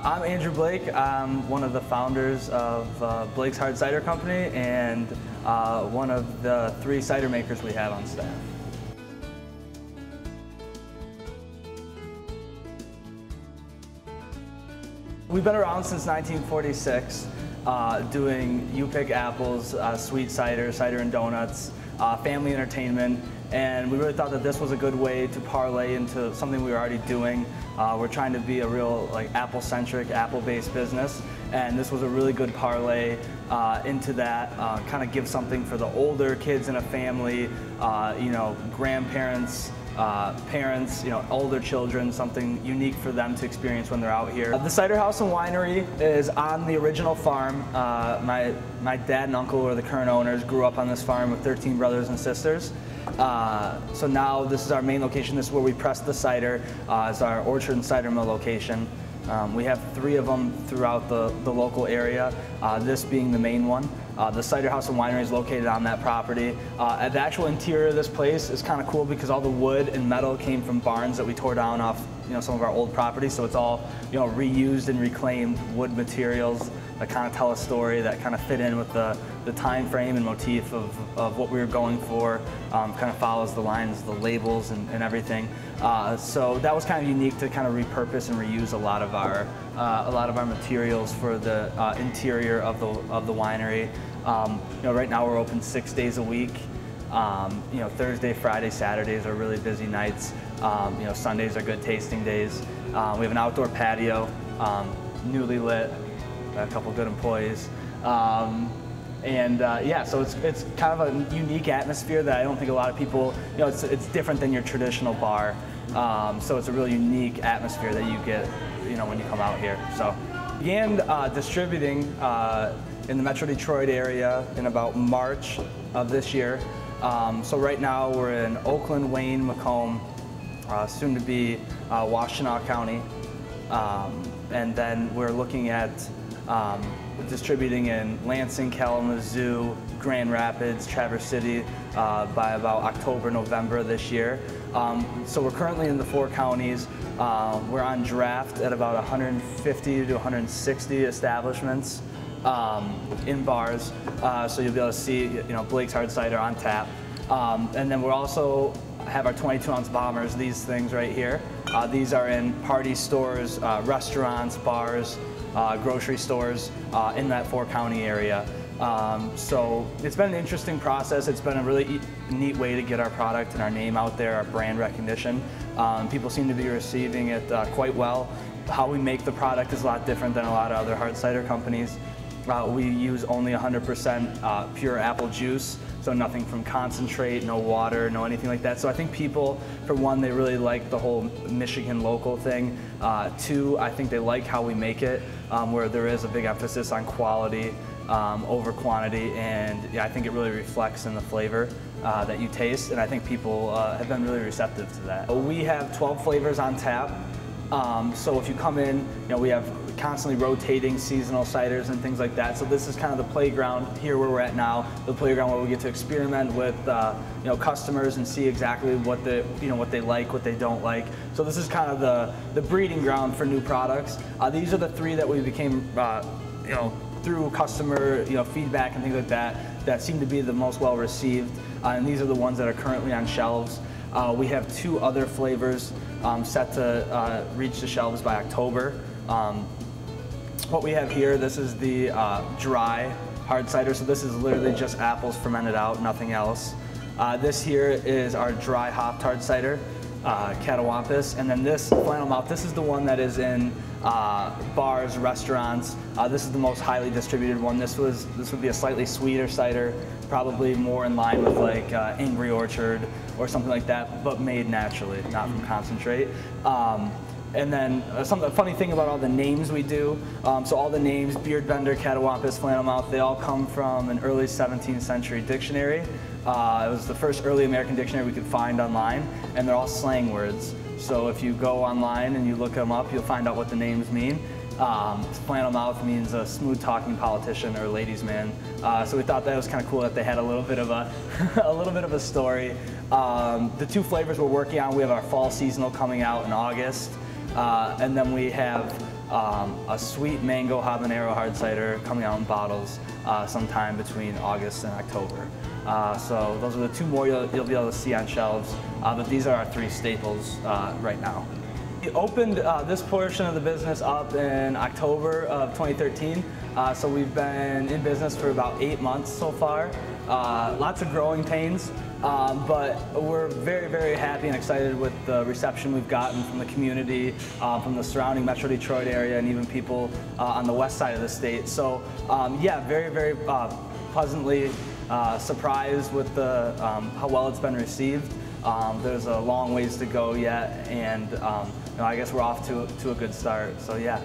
I'm Andrew Blake. I'm one of the founders of Blakes Hard Cider Company and one of the 3 cider makers we have on staff. We've been around since 1946, doing you-pick apples, sweet cider, cider and donuts, family entertainment, and we really thought that this was a good way to parlay into something we were already doing. We're trying to be a real apple-centric, apple-based business, and this was a really good parlay into that. Kind of give something for the older kids in a family, grandparents, parents, older children, something unique for them to experience when they're out here. The Cider House and Winery is on the original farm. My dad and uncle are the current owners, grew up on this farm with 13 brothers and sisters. So now this is our main location. This is where we press the cider. It's our orchard and cider mill location. We have 3 of them throughout the local area, this being the main one. The Cider House and Winery is located on that property. The actual interior of this place is kind of cool because all the wood and metal came from barns that we tore down off some of our old properties, so it's all reused and reclaimed wood materials that kind of tell a story, that kind of fit in with the time frame and motif of what we were going for. Kind of follows the lines, the labels and everything. So that was kind of unique to kind of repurpose and reuse a lot of our materials for the interior of the winery. Right now we're open 6 days a week. Thursday, Friday, Saturdays are really busy nights. Sundays are good tasting days. We have an outdoor patio, newly lit, a couple good employees. So it's kind of a unique atmosphere that I don't think a lot of people, it's different than your traditional bar. So it's a really unique atmosphere that you get, when you come out here. So began distributing in the Metro Detroit area in about March of this year. So right now we're in Oakland, Wayne, Macomb, soon to be Washtenaw County. And then we're looking at distributing in Lansing, Kalamazoo, Grand Rapids, Traverse City by about October, November this year. So we're currently in the 4 counties. We're on draft at about 150 to 160 establishments in bars. So you'll be able to see Blakes Hard Cider on tap. And then we'll also have our 22-ounce bombers, these things right here. These are in party stores, restaurants, bars, grocery stores in that 4-county area. So it's been an interesting process. It's been a really neat way to get our product and our name out there, our brand recognition. People seem to be receiving it quite well. How we make the product is a lot different than a lot of other hard cider companies. We use only 100% pure apple juice, so nothing from concentrate, no water, no anything like that. So I think people, for one, they really like the whole Michigan local thing. 2, I think they like how we make it, where there is a big emphasis on quality over quantity, and I think it really reflects in the flavor that you taste, and I think people have been really receptive to that. We have 12 flavors on tap. So if you come in, we have constantly rotating seasonal ciders and things like that. So this is kind of the playground here where we're at now, the playground where we get to experiment with customers and see exactly what they like, what they don't like. So this is kind of the breeding ground for new products. These are the 3 that we became through customer feedback and things like that seem to be the most well received. And these are the ones that are currently on shelves. We have 2 other flavors set to reach the shelves by October. What we have here, this is the dry hard cider, so this is literally just apples fermented out, nothing else. This here is our dry hopped hard cider, Catawampus, and then this flannel mouth, this is the one that is in bars, restaurants. This is the most highly distributed one. This would be a slightly sweeter cider, probably more in line with like Angry Orchard or something like that, but made naturally, not from concentrate. And then a funny thing about all the names we do, so all the names, Beardbender, Catawampus, Flannelmouth, they all come from an early 17th century dictionary. It was the first early American dictionary we could find online, and they're all slang words. So if you go online and you look them up, you'll find out what the names mean. Flannelmouth means a smooth-talking politician or ladies' man. So we thought that was kind of cool that they had a little bit of a story. The 2 flavors we're working on, we have our fall seasonal coming out in August. And then we have a sweet mango habanero hard cider coming out in bottles sometime between August and October. So those are the two more you'll be able to see on shelves, but these are our three staples right now. We opened this portion of the business up in October of 2013, so we've been in business for about 8 months so far. Lots of growing pains, but we're very, very happy and excited with the reception we've gotten from the community, from the surrounding Metro Detroit area, and even people on the west side of the state. So yeah, very, very pleasantly surprised with how well it's been received. There's a long ways to go yet, and I guess we're off to a good start. So yeah.